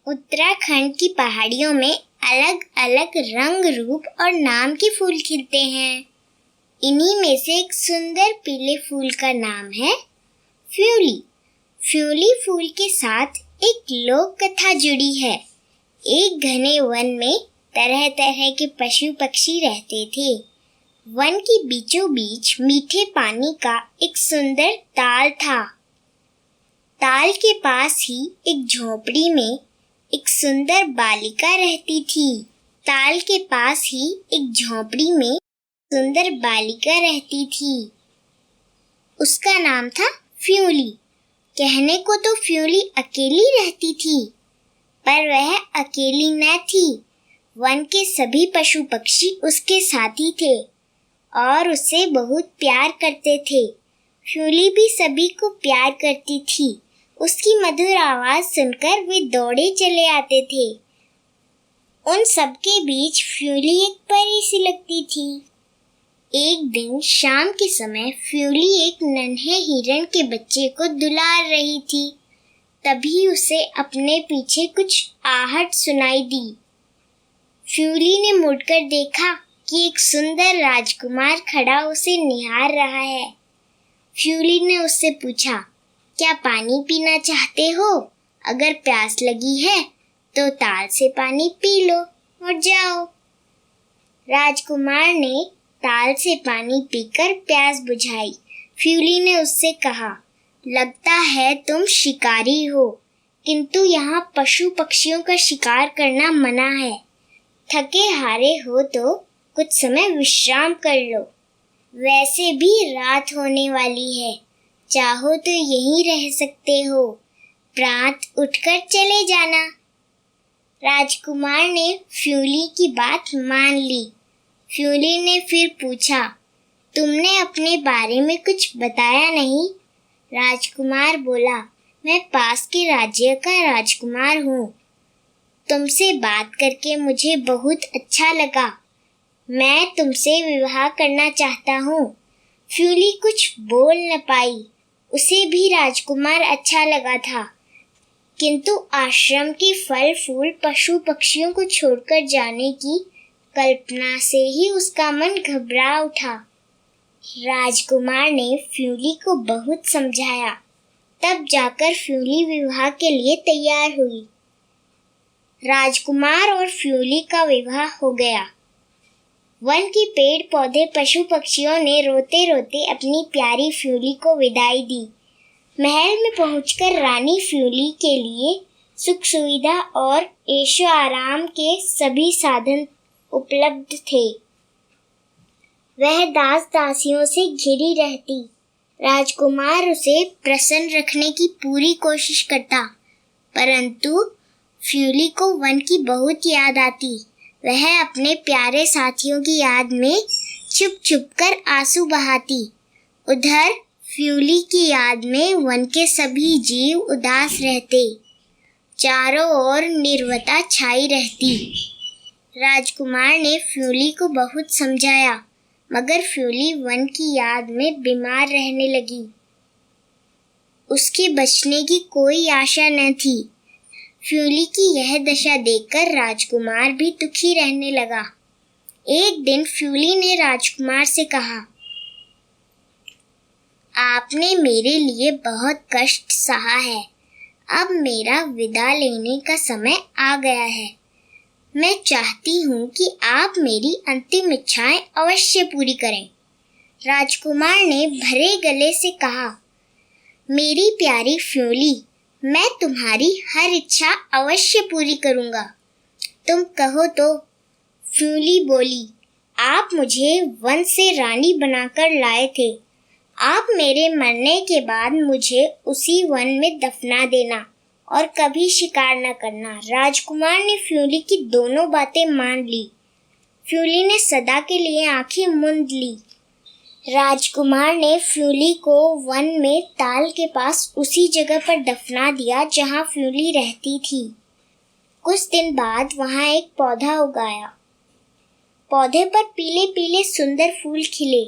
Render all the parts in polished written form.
उत्तराखंड की पहाड़ियों में अलग अलग रंग, रूप और नाम के फूल खिलते हैं। इन्हीं में से एक सुंदर पीले फूल का नाम है फ्यूली। फ्यूली फूल के साथ एक लोक कथा जुड़ी है। एक घने वन में तरह तरह के पशु पक्षी रहते थे। वन के बीचों बीच मीठे पानी का एक सुंदर ताल था। ताल के पास ही एक झोपड़ी में एक सुंदर बालिका रहती थी। ताल के पास ही एक झोपड़ी में सुंदर बालिका रहती थी। उसका नाम था फ्यूली। कहने को तो फ्यूली अकेली रहती थी, पर वह अकेली न थी। वन के सभी पशु पक्षी उसके साथी थे और उसे बहुत प्यार करते थे। फ्यूली भी सभी को प्यार करती थी। उसकी मधुर आवाज सुनकर वे दौड़े चले आते थे। उन सब के बीच फ्यूली एक परी सी लगती थी। एक दिन शाम के समय फ्यूली एक नन्हे हिरण के बच्चे को दुलार रही थी। तभी उसे अपने पीछे कुछ आहट सुनाई दी। फ्यूली ने मुड़कर देखा कि एक सुंदर राजकुमार खड़ा उसे निहार रहा है। फ्यूली ने उससे पूछा, क्या पानी पीना चाहते हो? अगर प्यास लगी है तो ताल से पानी पी लो और जाओ। राजकुमार ने ताल से पानी पीकर प्यास बुझाई। फ्यूली ने उससे कहा, लगता है तुम शिकारी हो, किंतु यहाँ पशु पक्षियों का शिकार करना मना है। थके हारे हो तो कुछ समय विश्राम कर लो। वैसे भी रात होने वाली है, चाहो तो यहीं रह सकते हो। प्रात उठकर चले जाना। राजकुमार ने फ्यूली की बात मान ली। फ्यूली ने फिर पूछा, तुमने अपने बारे में कुछ बताया नहीं? राजकुमार बोला, मैं पास के राज्य का राजकुमार हूँ। तुमसे बात करके मुझे बहुत अच्छा लगा। मैं तुमसे विवाह करना चाहता हूँ। फ्यूली कुछ बोल न पाई। उसे भी राजकुमार अच्छा लगा था, किंतु आश्रम के फल फूल पशु पक्षियों को छोड़कर जाने की कल्पना से ही उसका मन घबरा उठा। राजकुमार ने फ्यूली को बहुत समझाया, तब जाकर फ्यूली विवाह के लिए तैयार हुई। राजकुमार और फ्यूली का विवाह हो गया। वन के पेड़ पौधे पशु पक्षियों ने रोते रोते अपनी प्यारी फ्यूली को विदाई दी। महल में पहुंचकर रानी फ्यूली के लिए सुख सुविधा और ऐशो आराम के सभी साधन उपलब्ध थे। वह दास दासियों से घिरी रहती। राजकुमार उसे प्रसन्न रखने की पूरी कोशिश करता, परंतु फ्यूली को वन की बहुत याद आती। वह अपने प्यारे साथियों की याद में छुप छुप कर आंसू बहाती। उधर फ्यूली की याद में वन के सभी जीव उदास रहते। चारों ओर नीरवता छाई रहती। राजकुमार ने फ्यूली को बहुत समझाया, मगर फ्यूली वन की याद में बीमार रहने लगी। उसके बचने की कोई आशा न थी। फ्यूली की यह दशा देखकर राजकुमार भी दुखी रहने लगा। एक दिन फ्यूली ने राजकुमार से कहा, आपने मेरे लिए बहुत कष्ट सहा है। अब मेरा विदा लेने का समय आ गया है। मैं चाहती हूँ कि आप मेरी अंतिम इच्छाएं अवश्य पूरी करें। राजकुमार ने भरे गले से कहा, मेरी प्यारी फ्यूली, मैं तुम्हारी हर इच्छा अवश्य पूरी करूँगा। तुम कहो तो। फ्यूली बोली, आप मुझे वन से रानी बनाकर लाए थे। आप मेरे मरने के बाद मुझे उसी वन में दफना देना और कभी शिकार न करना। राजकुमार ने फ्यूली की दोनों बातें मान ली। फ्यूली ने सदा के लिए आंखें मूंद ली। राजकुमार ने फ्यूली को वन में ताल के पास उसी जगह पर दफना दिया जहाँ फ्यूली रहती थी। कुछ दिन बाद वहाँ एक पौधा उगाया। पौधे पर पीले पीले सुंदर फूल खिले।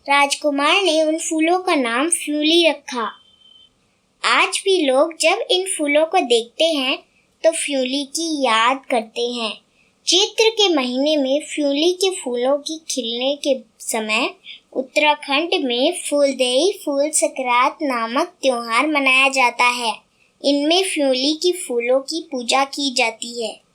राजकुमार ने उन फूलों का नाम फ्यूली रखा। आज भी लोग जब इन फूलों को देखते हैं तो फ्यूली की याद करते हैं। चैत्र के महीने में फ्यूली के फूलों की खिलने के समय उत्तराखंड में फूलदेई फूल सकरात नामक त्योहार मनाया जाता है। इनमें फ्यूली की फूलों की पूजा की जाती है।